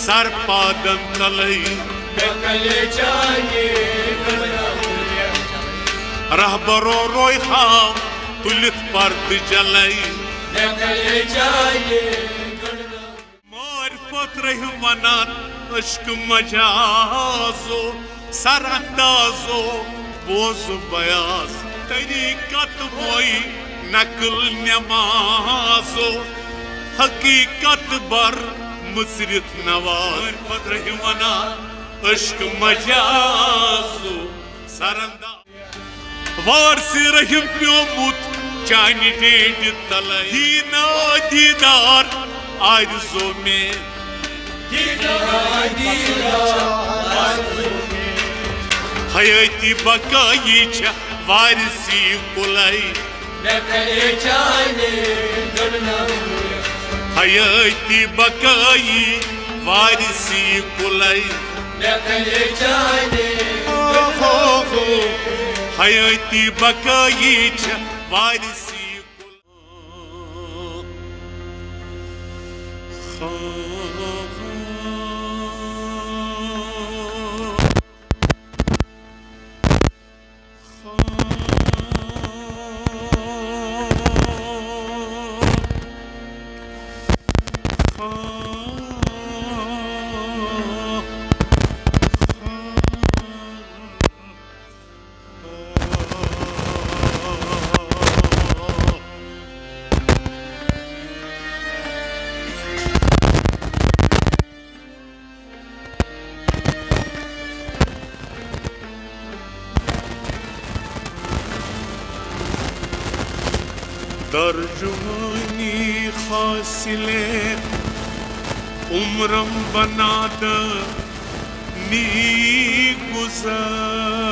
सरपादन तलई रहबरो रोय खाम तुलित पर्द जलई मारिफत रही वनान अश्क मजाजो सरअंदाजो बोज बयाज तरीकत मोई नकल नमाजो हकीकत बर मुसरित नवाज मारिफत रही वनान अश्क मजाजो सरअंदाज वारसी रहिम प्योमुत चानी डेड तलई दीना दीदार आरज़ो में हयाती बकाई छ वारसी कुलई हयाती बकाई वारसी कुलई हयाती बकाई छ वारसी तर्जुमानी हासिले उम्रम बनाद नी गुज़श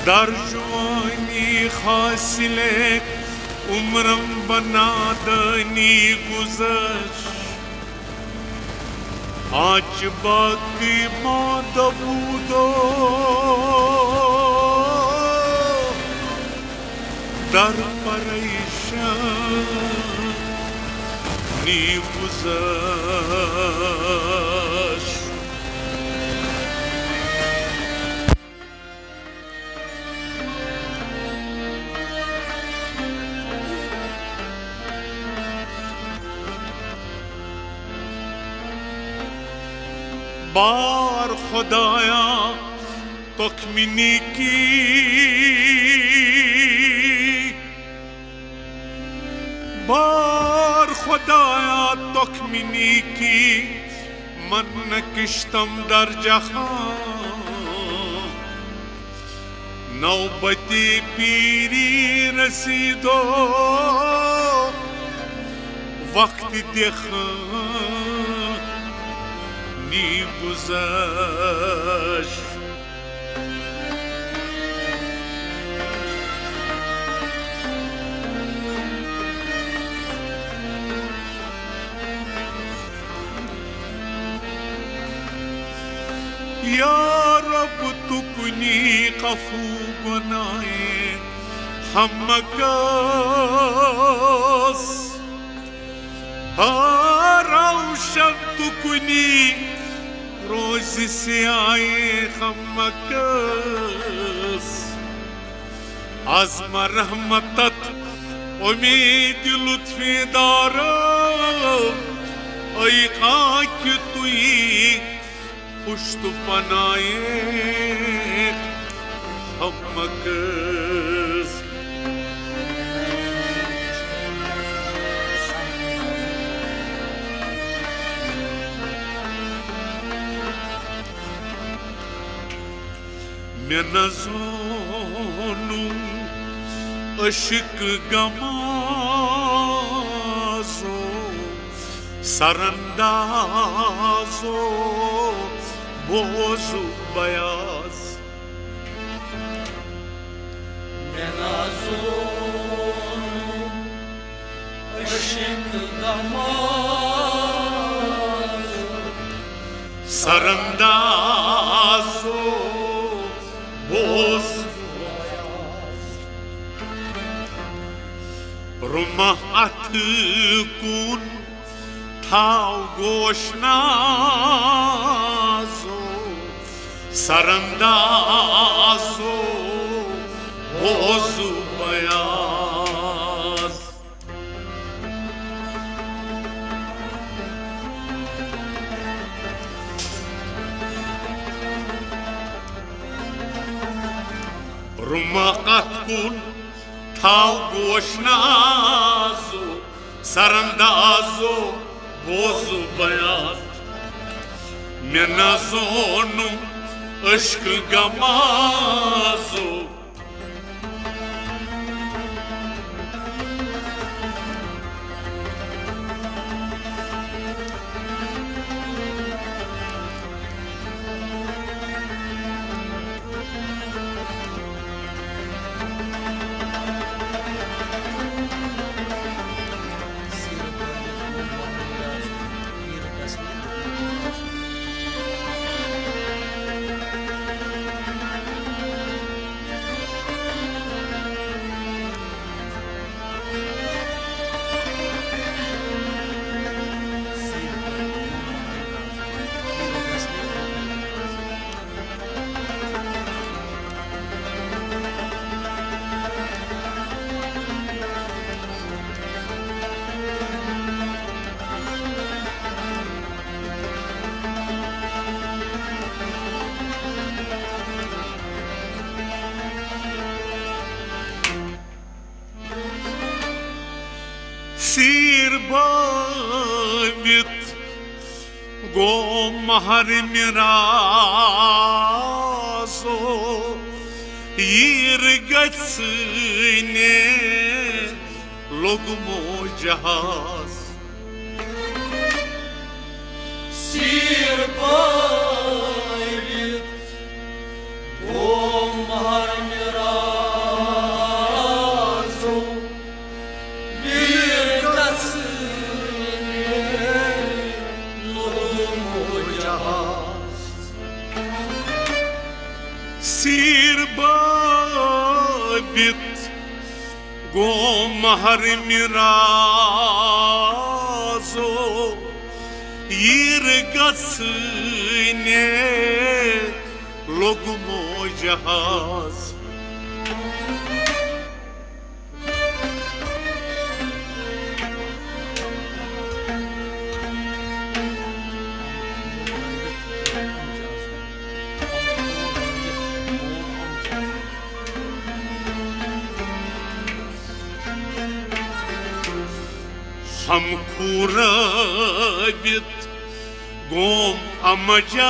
तर्जुमानी हासिले उम्रम बनाद नी गुज़श आज बाकी मादबूदो दर परेशान नी गुज़श बार खुदाया तखमिनी की बार खुदाया तखमिनी की मन किश्तम दर जहां नौबती पीरी रसीदो वक्त देखा नी गुज़श या रब तू कुनी कफू बनाए हम मकस रोशन तू कुनी रोज से आए हम मकस आज़मा रहमतत उम्मीद लुत्फ़े दारो ऐ खाक तुई पुश्त पनाए हम मकस मैं नज़ोनु अशिक गमाज़ो सरअंदाज़ो बोज़ बयाज़ मैं नज़ोनु अशिक गमाज़ो सरअंदाज़ो बोझ Ruma atıkun tav goşnazo Sarandazo bozu bayaz Ruma atkun tav goşnazo Sarandazo bozu bayaz Menazonu aşkı gamazo Sirbavit gomhar mirazo yirgatsine logmo jahaz Sirbavit gomhar mirazo Sirbavit gomhar mirazo yirgatsine logmo jahaz Ham kuravit gom amajazo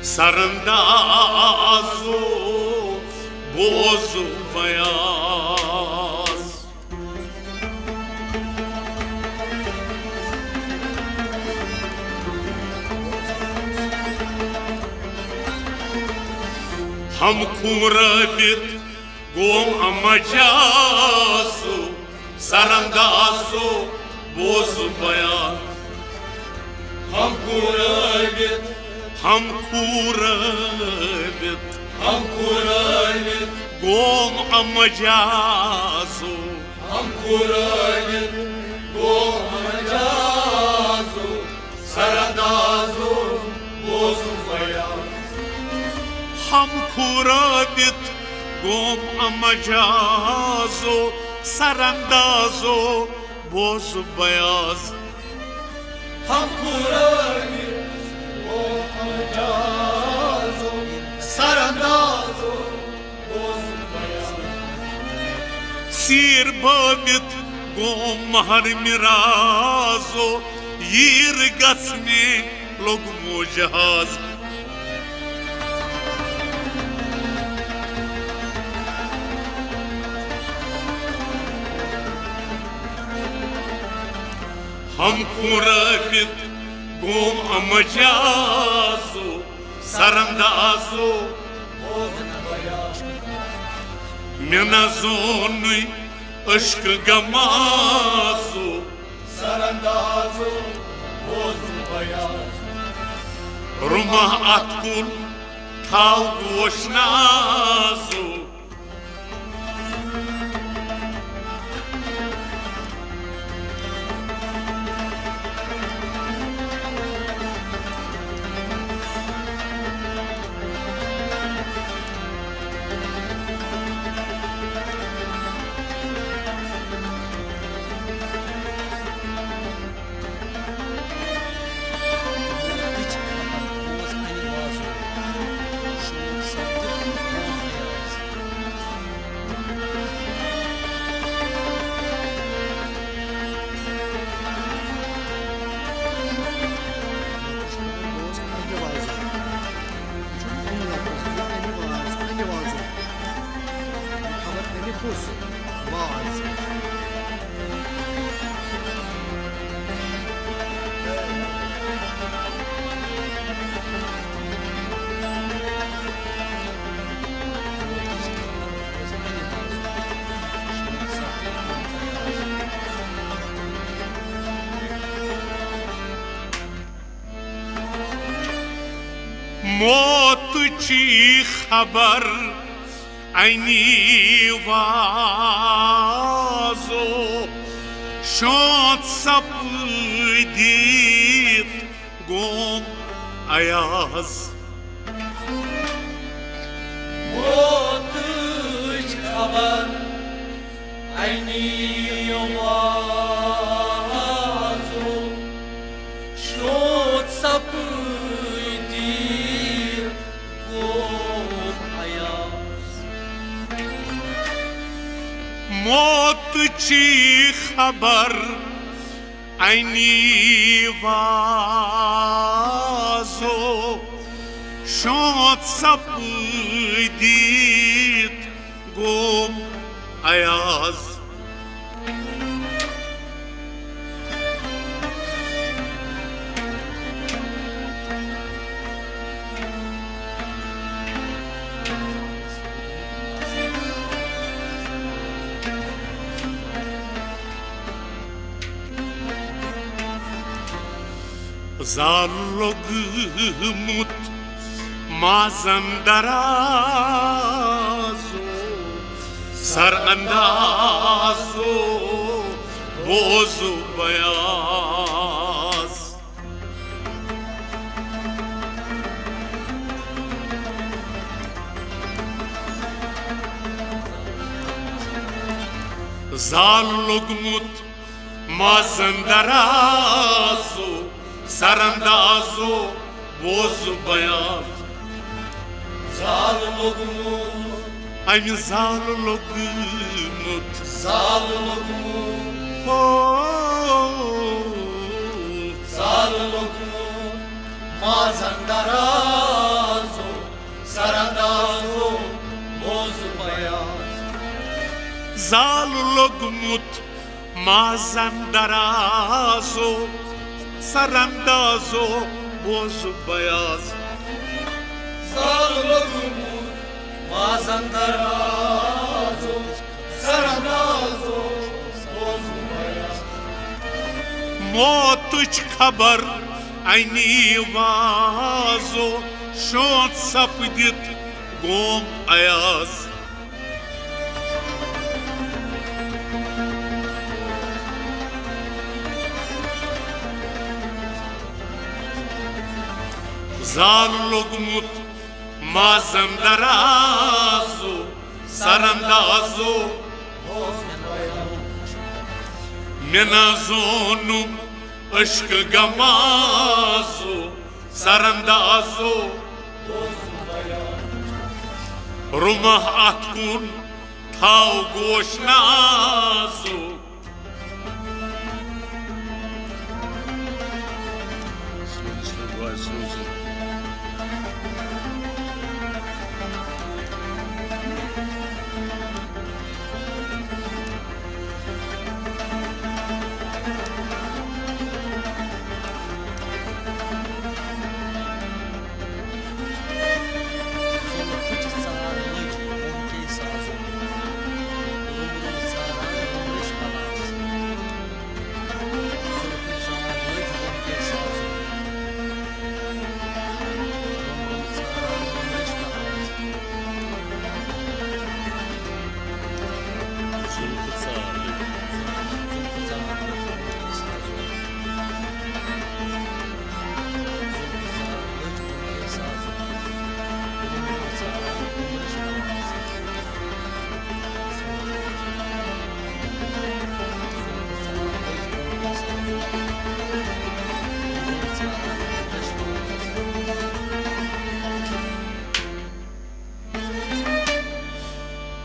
Sarandazo bozu bayaz Ham kuravit gom amajazo Sarandazo bozu bayaz Ham kuravit gom amajazo Ham kuravit gomharajazo Sarandazo bozu bayaz Ham kuravit gom amajazo Sarandazo bozu bayaz Ham kuravit gomharajazo Sarandazo bozu bayaz Sirbavit gomhar mirazo yirgatsne logmo jahaz Ham kuravit gom amajazo Sarandazo Menazonu aşkı gamazo Sarandazo bozu bayaz Ruma atkun tav goşnazo پوس باز موتची खबर Anne वाजो शोध सपदीत गोम ayaz Motuş kabar Ayni yovazo Şot sapıydı Gom ayaz موتची खबर Anne वाजो शोध सपदीत गोम ayaz Zalogmut mazandarazo sarandazo bozu beyaz Zalogmut mazandarazo sarandazo bozu beyaz Zalogmut I'm zalogmut Zalogmut Zalogmut Mazandarazo Sarandazo Bozu bayaz Zalogmut mazandarazo sarandazo bozu beyaz Zalogmut Mazandarazo Sarandazo Bozu bayaz Motuç kabar ayni vazo şot sapdit gom ayaz Zalogmut mazandarazo sarandazo menazonum aşk gamazo sarandazo rumah atkun tav goşnazo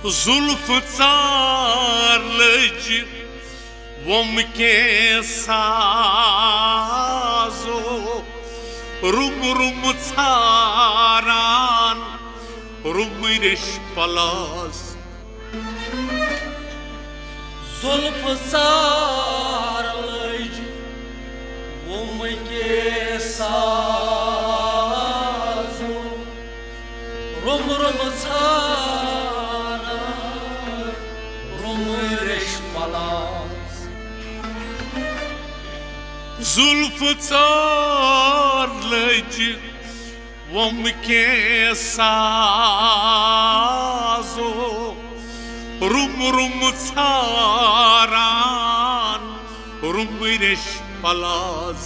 Zulfı tsarlıcı Vomke sazo Rum rum tsaran Rum irish palaz زلف سارلج ومكي سازو رم رم سارا رم رش پلاس زلف څار لج وم کې سازو روم روم څاران روم رش پلاس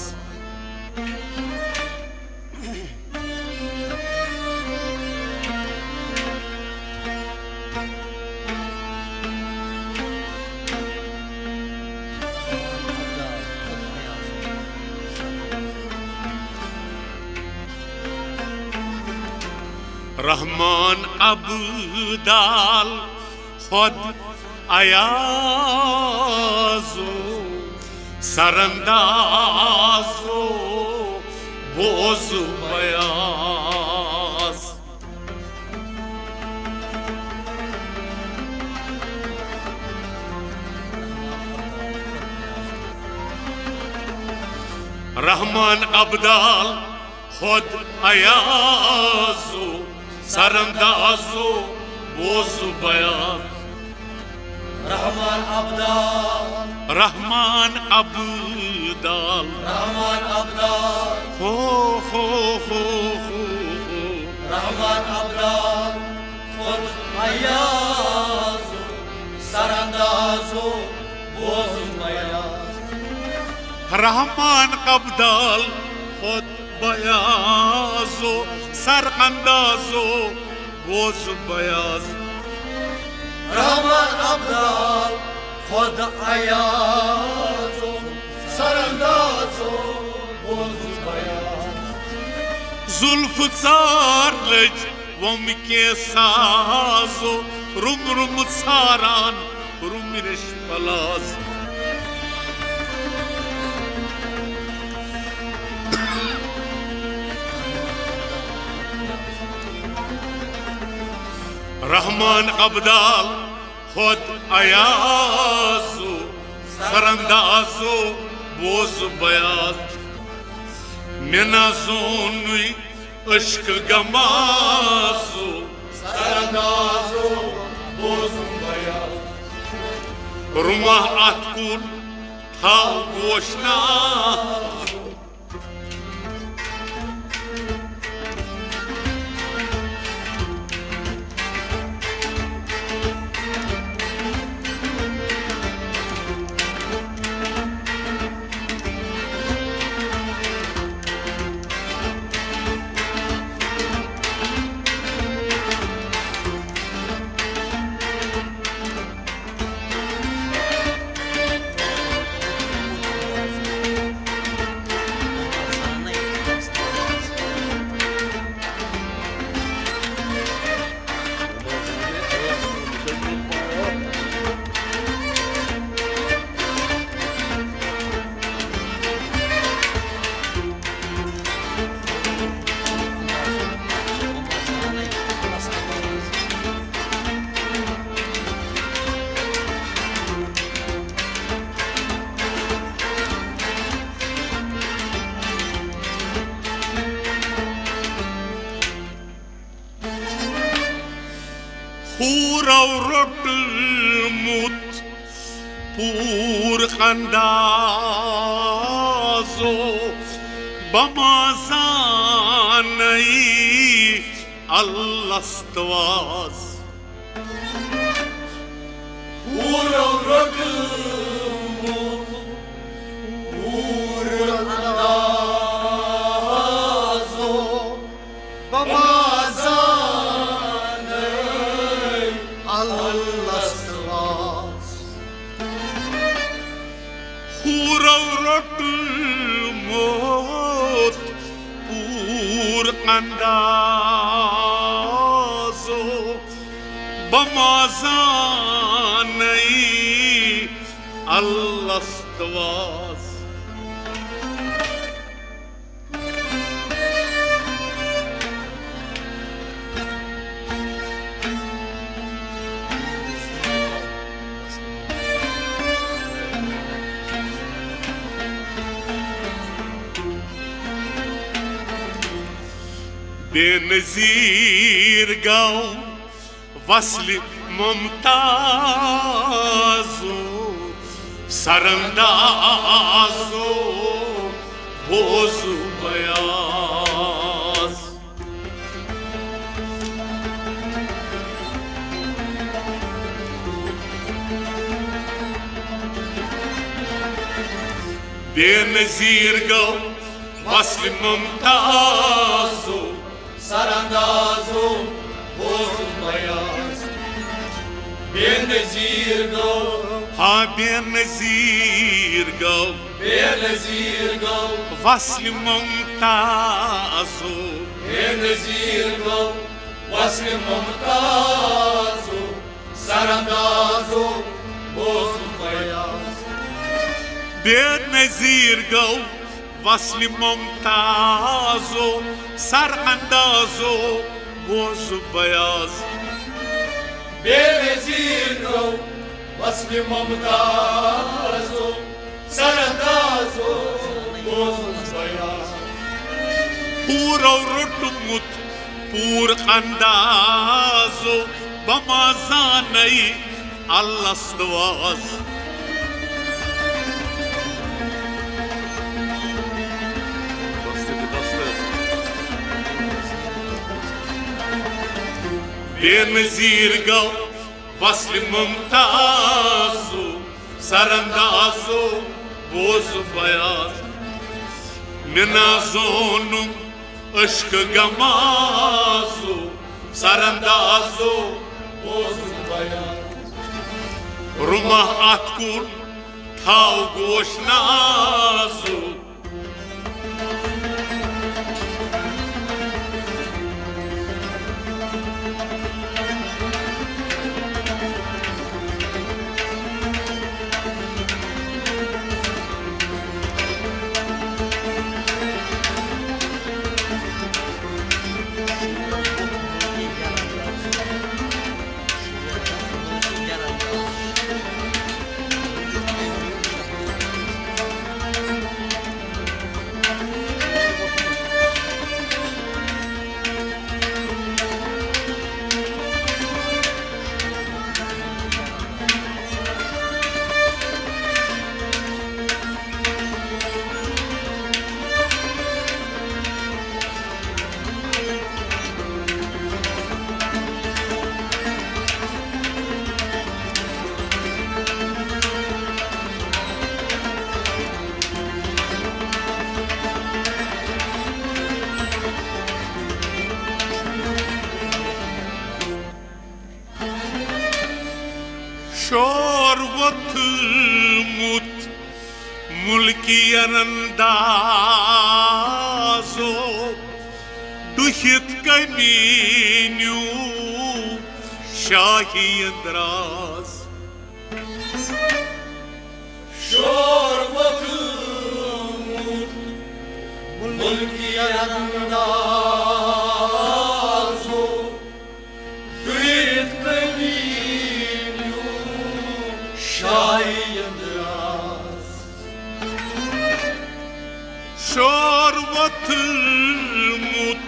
رحمان ابدال خود ایازو سراندازو بوز بیاز رحمان ابدال خود ایازو سراندازو بوز بیاز رحمان ابدال رحمان ابدال رحمان ابدال ہو رحمان ابدال خود ایازو سراندازو بوز بیاز رحمان ابدال خود بیازو سراندازو بوز بیاز رحمان ابدال خود ایازو سراندازو بوز بیاز زلف څار لج وم کې سازو روم روم څاران روم رش پلاس رحمان ابدال خود ایازو سراندازو بوز بیاز منازونوی عشق گمازو سراندازو بوز بیاز روما اتکون تھاو گوشنا پورا رٹ مت پور اندازو بمازانی الاستواز پورا رٹ مت پور اندازو بمازان الاستواز پورا رٹ مت پور اندازو بمازانی الاستواز बेनज़ीर गाओ वस्ल मुमताज़ो सरंदाज़ो बोज़ु बयाज़ बेनज़ीर गाओ वस्ल मुमताज़ो सरंदाज़ो बोज़ु बयाज़ बेनज़ीर गो हाँ बेनज़ीर गाओ वस्ल मुमताज़ो बेनज़ीर गो वस्ल मुमताज़ो सरंदाज़ो बोज़ु बयाज़ बेनज़ीर गाओ वस्ल मुमताज़ो सरअंदाज़ो बोज़ु बयाज़ बेनज़ीर गो वस्ल मुमताज़ो सरंदाज़ो बोज़ु बयाज़ पूरो रुटमुत पूर अंदाज़ो बमाज़ानई अल्लास्तवाज़ बेनज़ीर गाओ वस्ल मुमताज़ो सरंदाज़ो बोज़ु बयाज़ मिनाज़ोनुम अश्क गमाज़ो सरंदाज़ो बोज़ु बयाज़ रुमाह अतकुन थाव गोशनाज़ो Şorvatımut mulkiyen andazo Duhit kaminyu şahi andraz Şorvatımut mulkiyen andazo Duhit kaminyu şahi andraz Şorvatımut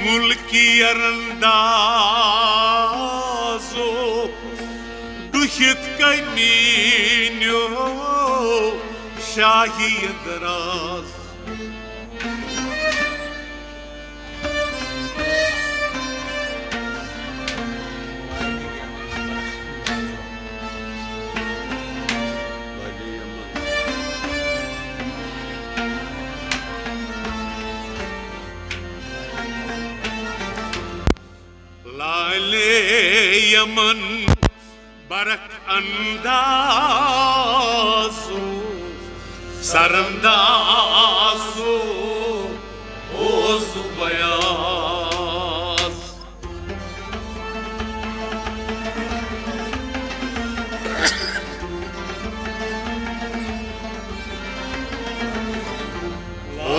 mulkiyen andazo Duhit kaminyu şahi andraz लाले यमन बरक अंदाज़ो सरंदाज़ो बोज़ु बयाज़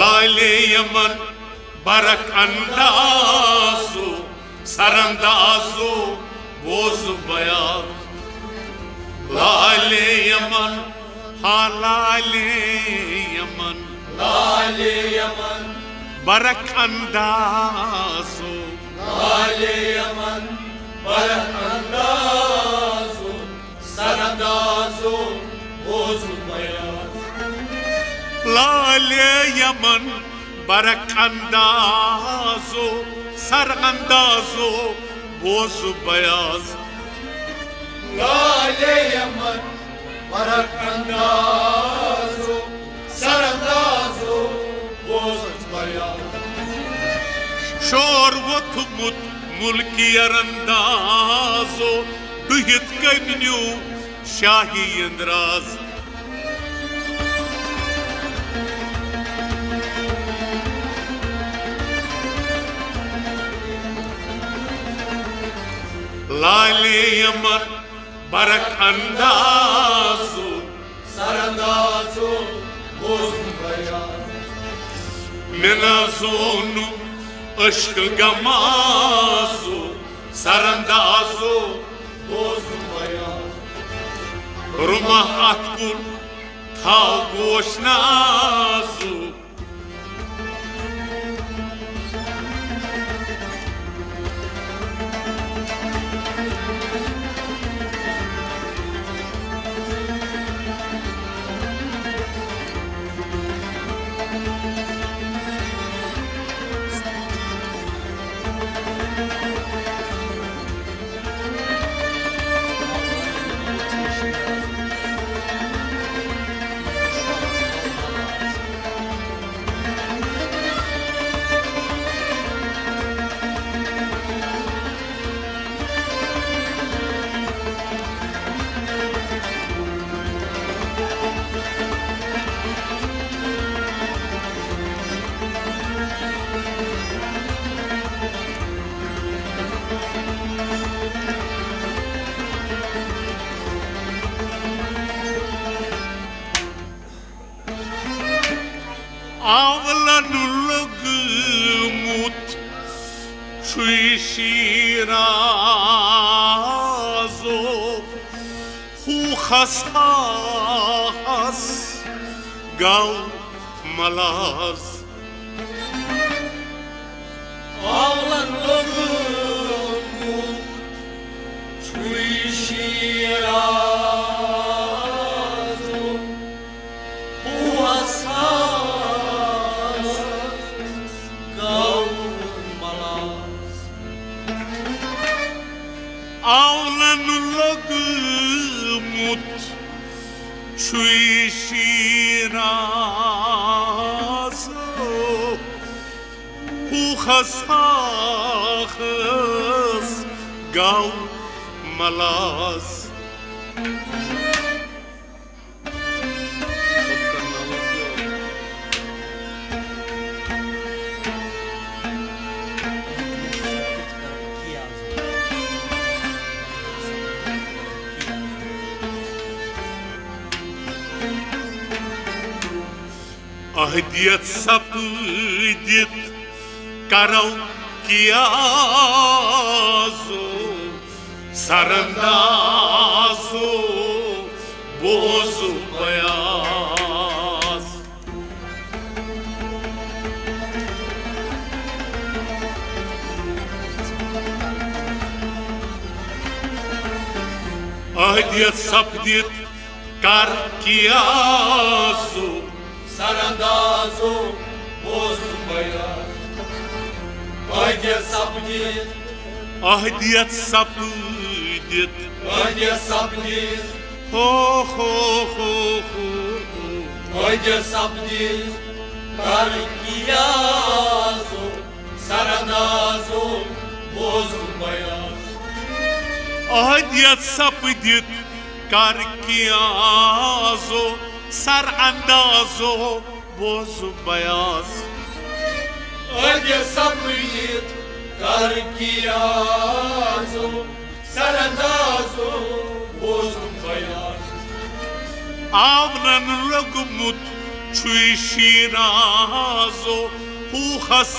लाले यमन बरक अंदाज़ो सरंदाज़ो बोज़ु बयाज़ लाले यमन हाँ लाले यमन लाले Yemen barak andazo Lale yaman barak andazo sarandazo bozulmayaz Lale yaman barak andazo sarandazo bozu beyaz Lale yaman barak andazo sarandazo bozulmayaz Şorvat mut mulki yarandazo duhit kaynyu şahi andraz Lale yaman barak andazo sarandazo bozulmayaz menazonu aşkı gamazo sarandazo bozulmayaz rumah atkun tav goşnazo avlanulgumut şuişirazo hu khas gav malaz Ağlan oğlum şu işirazu bu asas kavmalaz avlanulgumut şuişirazo hu khas gav malaz Ahdiyet sapıdit karav kiyazo sarandazo bozu beyaz Ahdiyet sapıdit kar kiyazo sarandazo bozulmayaz Haydi sapdit Ahdiyet sapıdit Haydi sapdit ho ho ho ho Haydi sapdit Karkiyazo sarandazo bozulmayaz Ahdiyet sapıdit kar kiyazo sarandazo bozu beyaz Haydi sapdit Karkiyazo sarandazo bozulmayaz avlanulgumut çuişirazo hu khas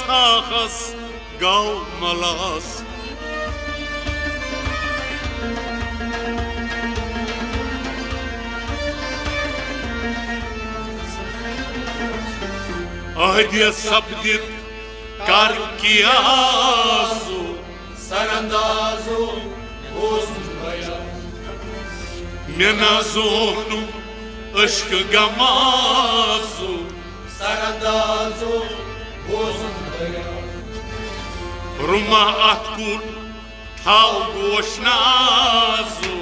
gav malaz Ahdiyet sapdit कर कियाजो सरअंदाजो बोजुम बयान मैं नाजोनु अश्क गमाजो सरअंदाजो बोजुम बयान रुमा अतकुन थाव गोशनाजो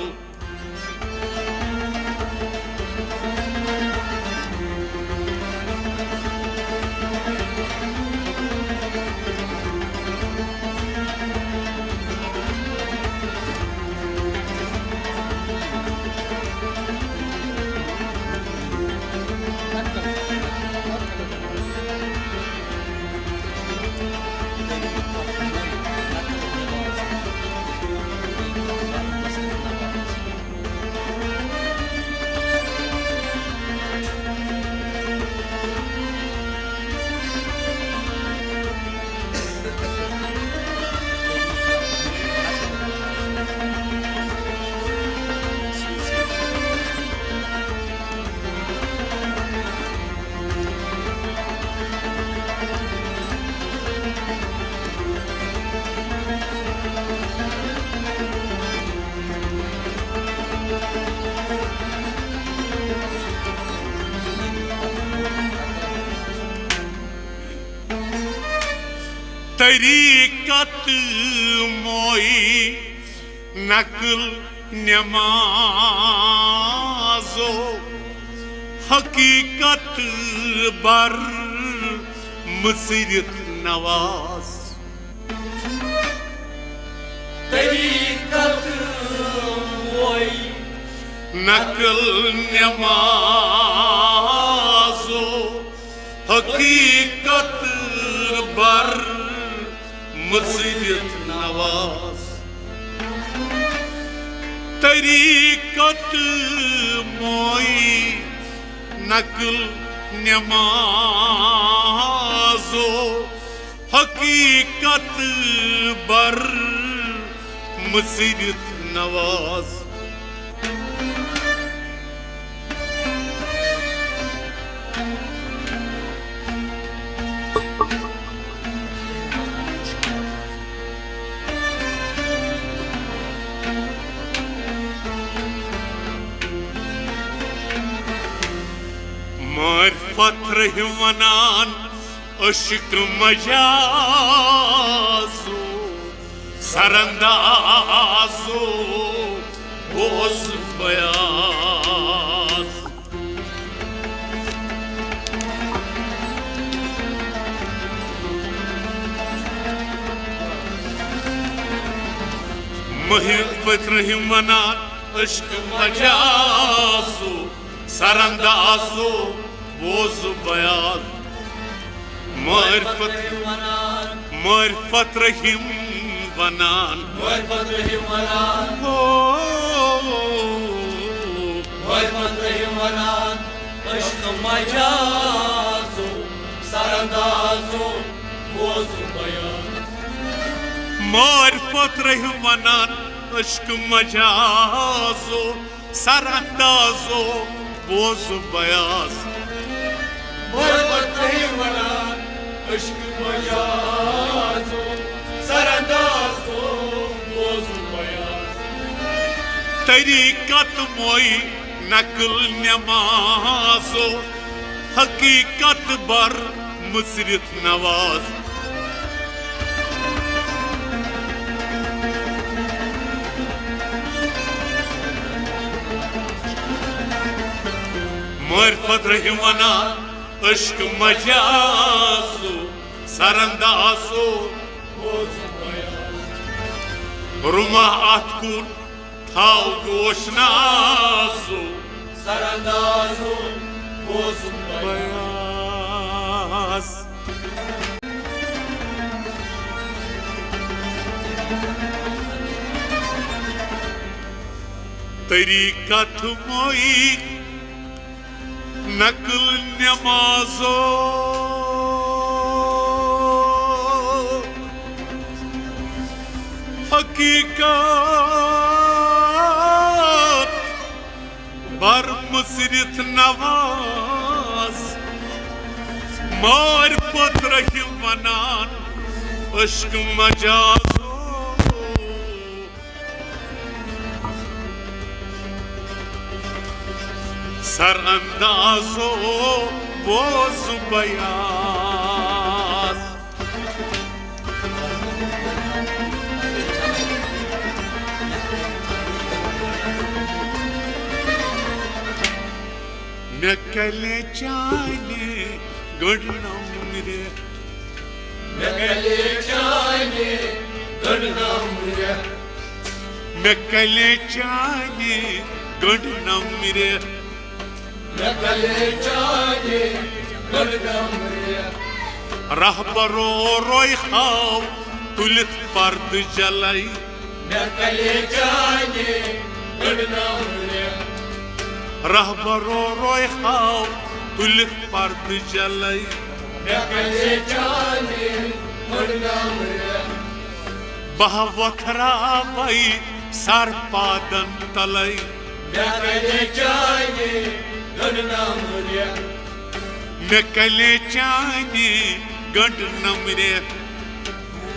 तरीकत मोई नकल नमाजो हकीकत बर मुसरत नवाज तरीकत मोई नकल नमाजो हकीकत बर मुसरत नवाज तरीकत मोई नकल नमाजो हकीकत बर मुसरत नवाज मार्फत रहमानान अश्क मजाजो सरअंदाजो बोस बयाज मार्फत रहमानान अश्क मजाजो सरअंदाजो बोस बयाज मार्फत रहीम वनान मार्फत रहीम वनान अश्क मजाजो सरअंदाजो बोजुम बयान मार्फत रहीम वनान अश्क मजाजो सरअंदाजो बोस बयाज मार्फत रहीम वनान अश्क मजाजो सरअंदाजो बोजुम बयान तरीकत मोई नकल नमाजो हकीकत बर मुसरत नवाज मार्फत रहीम वनान अश्क मजाजो सरअंदाजो बोजुम बयान रुमा अतकुन थाव गोशनाजो सरअंदाजो बोजुम बयाज तरीकत मोई नकल नमाजो हकीकत बर मुसरत नवाज मार्फत रहीम वनान अश्क मजाजो सर अंदाजो बोझ बयान मैं कले जाने गढ़नम रे मैं कले जाने गढ़नम रे मैं कले जाने गढ़नम रे मैं कले जाने गढ़नम रे रहबरो रोय खाव तुलित पर्द जलाई मैं कले जाने गढ़नम रे रहबरो रोय खाव तुलित पर्द जलाई मैं कले जाने गढ़नम रे बहवथरा वही सर पादन तलाई मैं कले जाने गढ़नम रे मैं कले जाने गढ़नम रे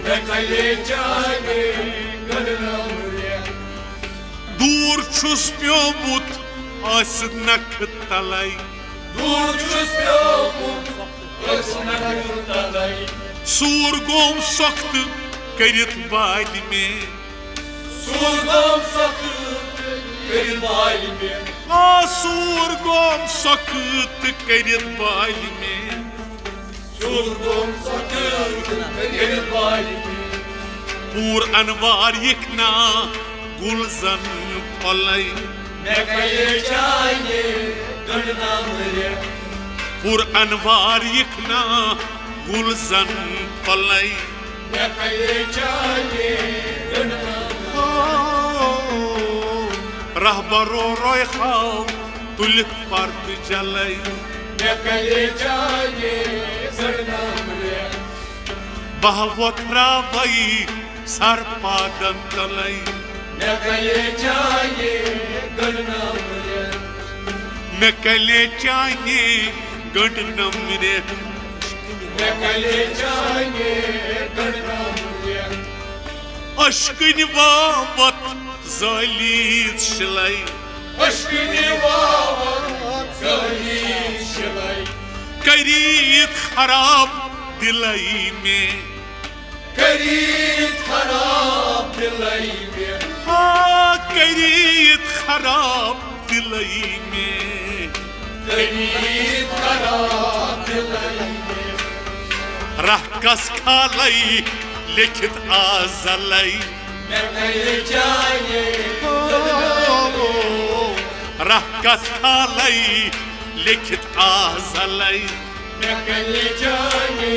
मैं कले जाने गढ़नम रे दूर छुस प्योमुत आस नख तलाई दूर छुस प्योमुत आस नख तलाई सूर गोम सख्त करित बाल में सूर गोम सख्त करित बाल में सूर गोम सख्त करित बाल में सूर गोम सख्त करित बाल में पूर अनवार यकना गुलजन फलाई मैं कले जाने गढ़नम रे पूर अनवार यकना गुलजन फलाई मैं कले जाने गढ़नम रहबरो रोय खाव तुलित पर्द जलाई मैं कले जाने गढ़नम रे बहवथरा वही सर पादन तलाई मैं कले जाने गढ़नम रे मैं कले जाने गढ़नम रे मैं कले जाने गढ़नम रे अश्कन वावत जालीत शलाई अश्कनि वावत जालीत शलाई करीत खराब दिलाई में करीत खराब दिलाई में करीत खराब दिलाई में करीत खराब दिलाई में रहकस खालाई लिखित आजलाई मैं कले जाने रहकस खालाई लिखित आजलाई मैं कले जाने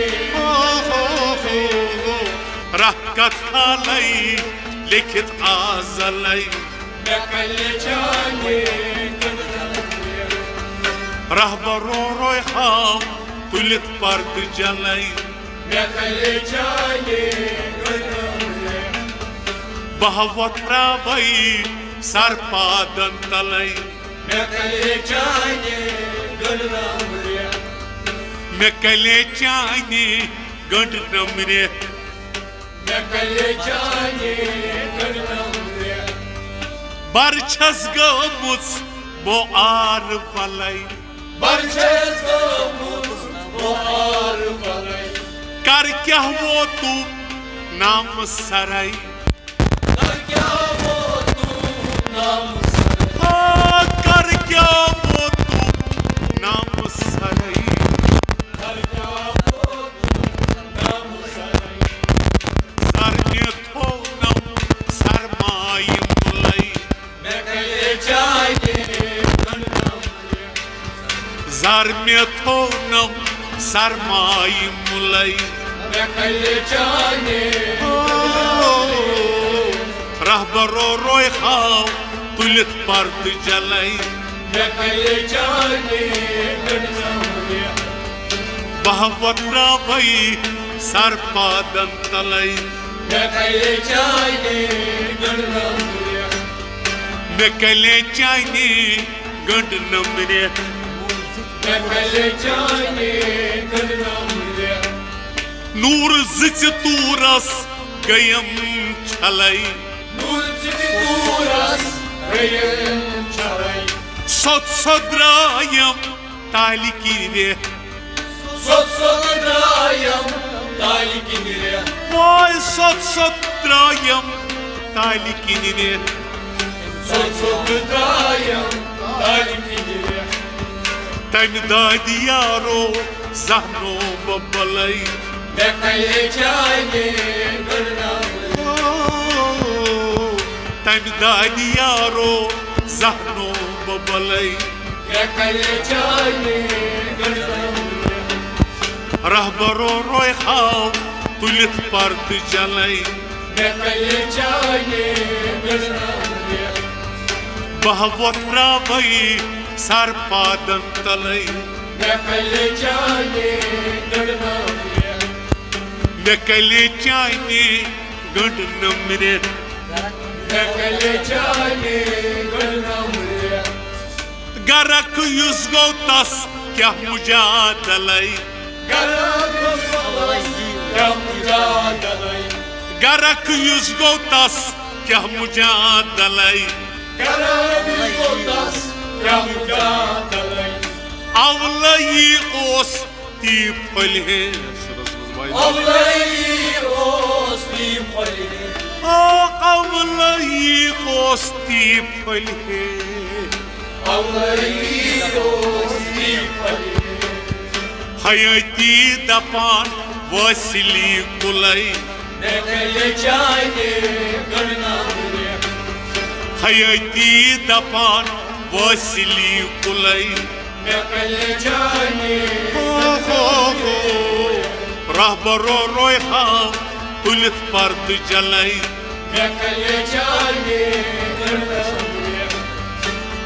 रहकस खालाई लिखित आजलाई मैं कले जाने गढ़नम रे रहबरो रोय खाव तुलित पर्द जलाई मैं कले जाने गढ़नम रे बहवथरा वही सर पादन तलाई मैं कले जाने गढ़नम रे मैं कले जाने गढ़नम रे मैं कले जाने गढ़नम रे बरछस गमुस बो आर पलाई बरछस गमुस बो आर पलाई कर क्या वो तू नाम सराई कर क्या वो तू नाम कर क्या वो तू नाम सराई कर क्या वो तू नाम सराई सर में थो नम सरमाई मुलाई मैं कले जाने गढ़नम रे जर में थो नम सरमाई मुलाई मैं कले जाने रहबरो रोय खाव तुलित पर्द जलाई मैं कले जाने गढ़नम रे बहवथरा वही सर पादन तलाई मैं कले जाने गढ़नम रे मैं कले जाने गढ़नम रे मैं कले जाने गढ़नम रे नूर जिच तूरस गयम छलई नूर जितूरस गयम छलई सोद्रायम ताली किरे सोद्रायम ताली किरे वाय सोद्रायम ताली किरे सोद्रायम ताली किरे तम दादी यारो जहनो बबलई मैं कले जाने गणना तम दादी यारो जहनो बबलई मैं कले जाने गणना रहबरो रोय खाओ तुलित पर्द जलई मैं कले जाने गणना बहवत रावई सर पादन तलई मैं कले जाने गणना मैं कले चाइने गंड नमरे मैं कले जाने गणना गरक युस गौतस क्या मुजादलई गरक युस गौतस क्या मुजादलई अवलई ओस ती फले अवलई ओस ती फले हयती दपान वसिली कुलई हयती दपान वसिली कुलई रहबरो रोय खाओ तुलित पर्द जलई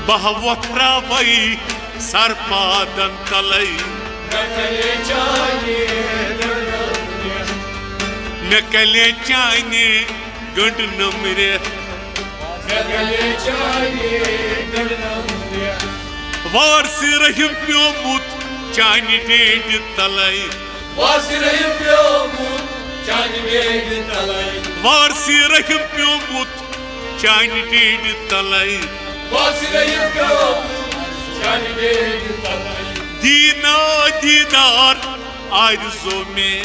बहवत रावई सर पादन तलई मैं कले चाइने गंड नमरे वार से रहिम प्योमुत चाइने डेड तलई वार से रहिम प्योमुत चाइने डेड तलई दीना दीदार आरज़ो में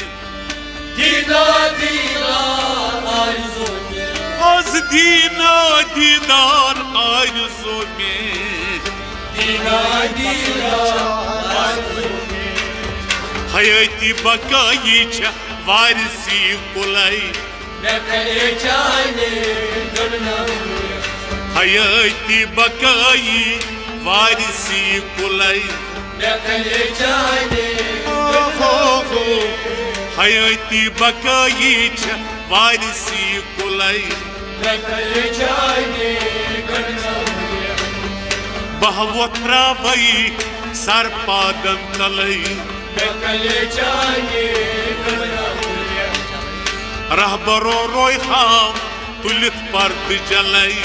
आज दीना दीदार आरज़ो में हयती बकाई छ वारसी कुलई हयती बकाई वारसी कुलई हयती बकाई छ वारसी कुलई बहवत रावई सर पादन तलई रहबरो रोय खाओ तुलित पर्द जलई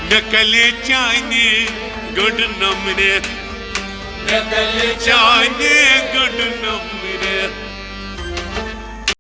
मैं कले चाइने गंड नमरे चाइने गंड नमरे